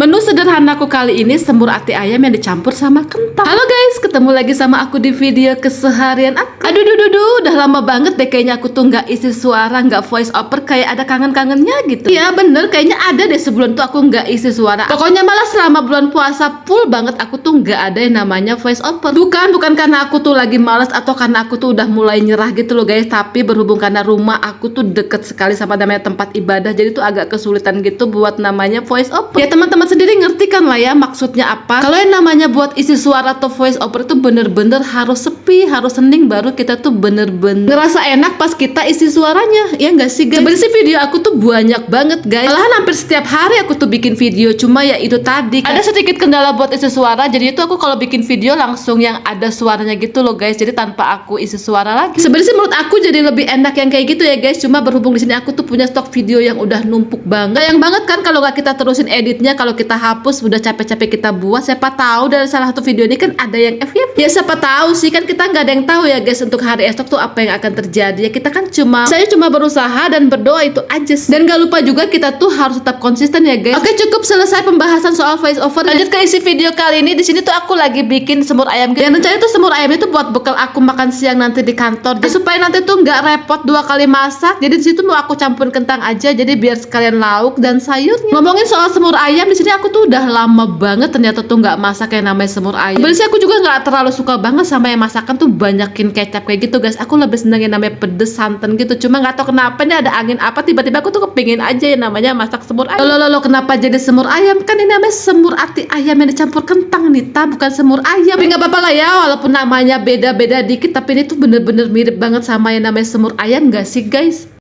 Menu sederhanaku kali ini semur ati ayam yang dicampur sama kentang. Halo guys, ketemu lagi sama aku di video keseharian aku. Aduh, udah lama banget deh kayaknya aku tuh nggak isi suara, nggak voice over, kayak ada kangen-kangennya gitu. Iya bener, kayaknya ada deh sebulan tuh aku nggak isi suara. Pokoknya malah selama bulan puasa full banget aku tuh nggak ada yang namanya voice over. Bukan karena aku tuh lagi males atau karena aku tuh udah mulai nyerah gitu loh guys. Tapi berhubung karena rumah aku tuh deket sekali sama namanya tempat ibadah, jadi tuh agak kesulitan gitu buat namanya voice over. Ya teman-teman sendiri ngerti kan lah ya maksudnya apa. Kalau yang namanya buat isi suara atau voice over itu bener-bener harus sepi, harus hening, baru kita tuh bener-bener ngerasa enak pas kita isi suaranya. Ya nggak sih guys? Sebenarnya sih video aku tuh banyak banget guys, malahan hampir setiap hari aku tuh bikin video. Cuma ya itu tadi ada sedikit kendala buat isi suara, jadi itu aku kalau bikin video langsung yang ada suaranya gitu loh guys, jadi tanpa aku isi suara lagi. Sebenarnya sih menurut aku jadi lebih enak yang kayak gitu ya guys. Cuma berhubung di sini aku tuh punya stok video yang udah numpuk banget. Sayang banget kan kalau nggak kita terusin editnya, kalau kita hapus udah capek-capek kita buat. Siapa tahu dari salah satu video ini kan ada yang FYP. Ya siapa tahu sih, kan kita nggak ada yang tahu ya guys untuk hari esok tuh apa yang akan terjadi. Ya kita kan saya cuma berusaha dan berdoa itu aja sih. Dan gak lupa juga kita tuh harus tetap konsisten ya guys. Oke, cukup selesai pembahasan soal voice over. Lanjut ke isi video kali ini. Di sini tuh aku lagi bikin semur ayam. Dan rencananya tuh semur ayam itu buat bekal aku makan siang nanti di kantor. Jadi, supaya nanti tuh nggak repot 2 kali masak. Jadi di situ mau aku campurin kentang aja. Jadi biar sekalian lauk dan sayurnya. Ngomongin soal semur ayam, di sini aku tuh udah lama banget ternyata tuh nggak masak yang namanya semur ayam. Sebenarnya aku juga nggak terlalu suka banget sama yang masakan tuh banyakin kecap kayak gitu guys. Aku lebih seneng yang namanya pedes, santan gitu. Cuma nggak tahu kenapa nih ada angin apa tiba-tiba aku tuh kepingin aja yang namanya masak semur ayam. Loh, kenapa jadi semur ayam? Kan ini namanya semur ati ayam yang dicampur kentang Nita, bukan semur ayam. Tapi nggak apa-apa lah ya, walaupun namanya beda-beda dikit, tapi ini tuh bener-bener mirip banget sama yang namanya semur ayam, nggak sih guys?